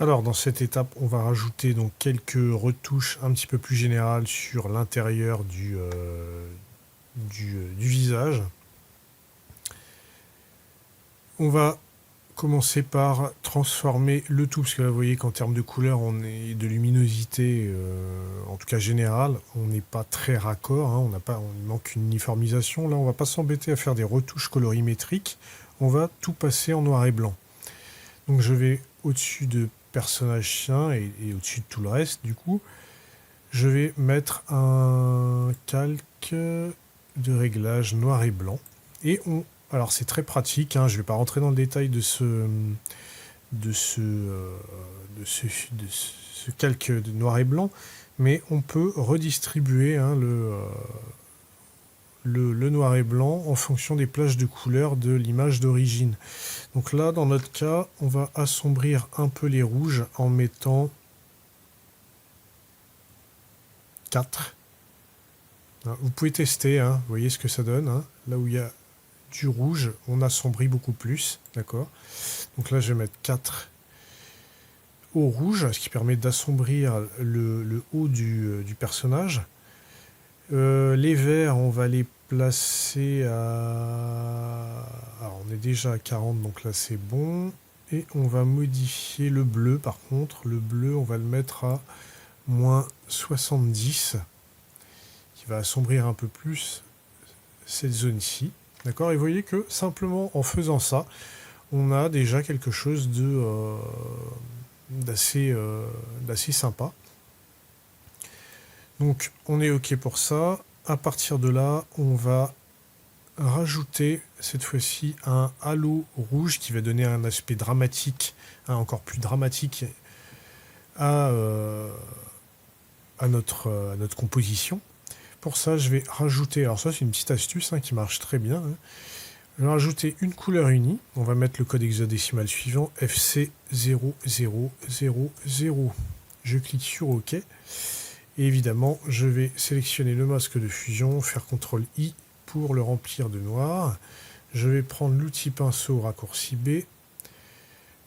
Alors, dans cette étape, on va rajouter donc quelques retouches un petit peu plus générales sur l'intérieur du visage. On va commencer par transformer le tout, parce que là, vous voyez qu'en termes de couleur, on est de luminosité, en tout cas générale, on n'est pas très raccord, hein, on manque une uniformisation. Là, on va pas s'embêter à faire des retouches colorimétriques, on va tout passer en noir et blanc. Donc je vais au-dessus de personnage chien et au-dessus de tout le reste, du coup, je vais mettre un calque de réglage noir et blanc. Alors c'est très pratique, hein, je ne vais pas rentrer dans le détail de ce calque de noir et blanc, mais on peut redistribuer, hein, le noir et blanc en fonction des plages de couleur de l'image d'origine. Donc là, dans notre cas, on va assombrir un peu les rouges en mettant 4. Vous pouvez tester, hein, vous voyez ce que ça donne. Hein. Là où il y a du rouge, on assombrit beaucoup plus. D'accord. Donc là, je vais mettre 4 au rouge, ce qui permet d'assombrir le haut du personnage. Les verts, on va les placer à... Alors, on est déjà à 40, donc là, c'est bon. Et on va modifier le bleu, par contre. Le bleu, on va le mettre à moins 70, qui va assombrir un peu plus cette zone-ci. D'accord. Et vous voyez que simplement en faisant ça, on a déjà quelque chose d'assez sympa. Donc on est OK pour ça. À partir de là, on va rajouter cette fois-ci un halo rouge qui va donner un aspect dramatique, encore plus dramatique à notre composition. Pour ça, je vais rajouter, alors ça c'est une petite astuce, hein, qui marche très bien, hein. Je vais rajouter une couleur unie. On va mettre le code hexadécimal suivant, FC0000. Je clique sur OK. Et évidemment, je vais sélectionner le masque de fusion, faire CTRL-I pour le remplir de noir. Je vais prendre l'outil pinceau raccourci B,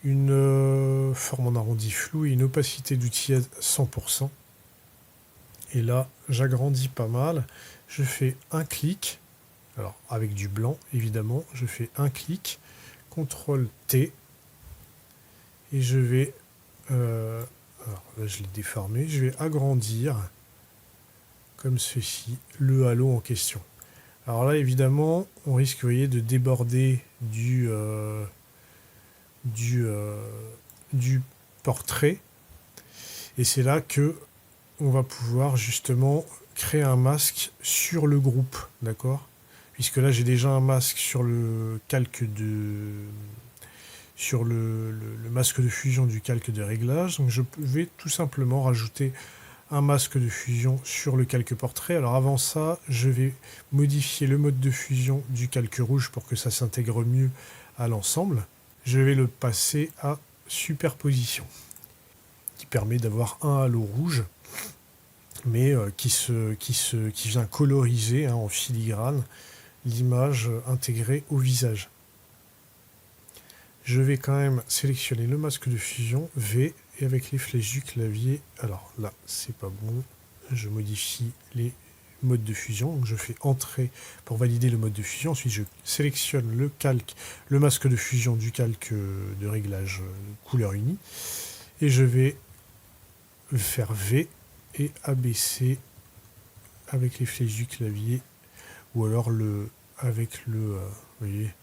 une forme en arrondi flou et une opacité d'outillage 100%. Et là, j'agrandis pas mal. Je fais un clic. Alors, avec du blanc, évidemment, je fais un clic, CTRL-T, et je vais, alors là je l'ai déformé, je vais agrandir, comme ceci, le halo en question. Alors là, évidemment, on risque, vous voyez, de déborder du portrait, et c'est là que on va pouvoir justement créer un masque sur le groupe, d'accord ? Puisque là j'ai déjà un masque sur le calque sur le masque de fusion du calque de réglage. Donc je vais tout simplement rajouter un masque de fusion sur le calque portrait. Alors avant ça, je vais modifier le mode de fusion du calque rouge pour que ça s'intègre mieux à l'ensemble. Je vais le passer à superposition, qui permet d'avoir un halo rouge, mais qui vient coloriser, hein, en filigrane l'image intégrée au visage. Je vais quand même sélectionner le masque de fusion, V, et avec les flèches du clavier, alors là, c'est pas bon, je modifie les modes de fusion, donc je fais Entrée pour valider le mode de fusion, ensuite je sélectionne le masque de fusion du calque de réglage couleur unie, et je vais faire V et abaisser avec les flèches du clavier, ou alors avec le, vous voyez,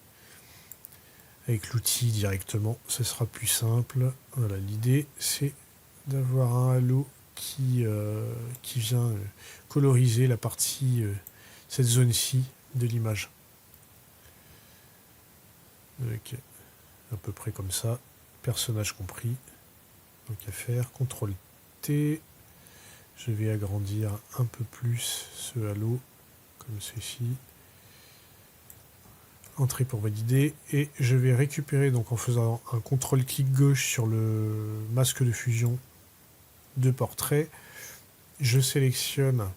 avec l'outil directement, ce sera plus simple. Voilà, l'idée c'est d'avoir un halo qui vient coloriser la partie, cette zone-ci de l'image. Ok, à peu près comme ça, personnage compris. Donc à faire, CTRL T, je vais agrandir un peu plus ce halo, comme ceci. Entrée pour valider, et je vais récupérer, donc en faisant un CTRL-clic gauche sur le masque de fusion de portrait, je sélectionne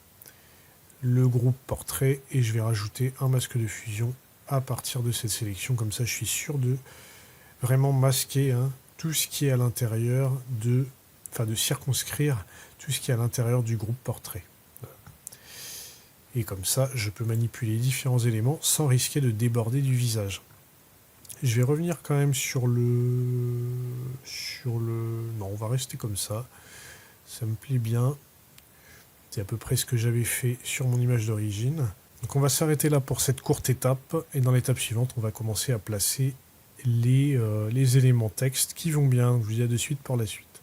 le groupe portrait et je vais rajouter un masque de fusion à partir de cette sélection. Comme ça, je suis sûr de vraiment masquer, hein, tout ce qui est à l'intérieur de circonscrire tout ce qui est à l'intérieur du groupe portrait. Et comme ça, je peux manipuler différents éléments sans risquer de déborder du visage. Je vais revenir quand même sur le... Non, on va rester comme ça. Ça me plaît bien. C'est à peu près ce que j'avais fait sur mon image d'origine. Donc on va s'arrêter là pour cette courte étape. Et dans l'étape suivante, on va commencer à placer les éléments texte qui vont bien. Je vous dis à de suite pour la suite.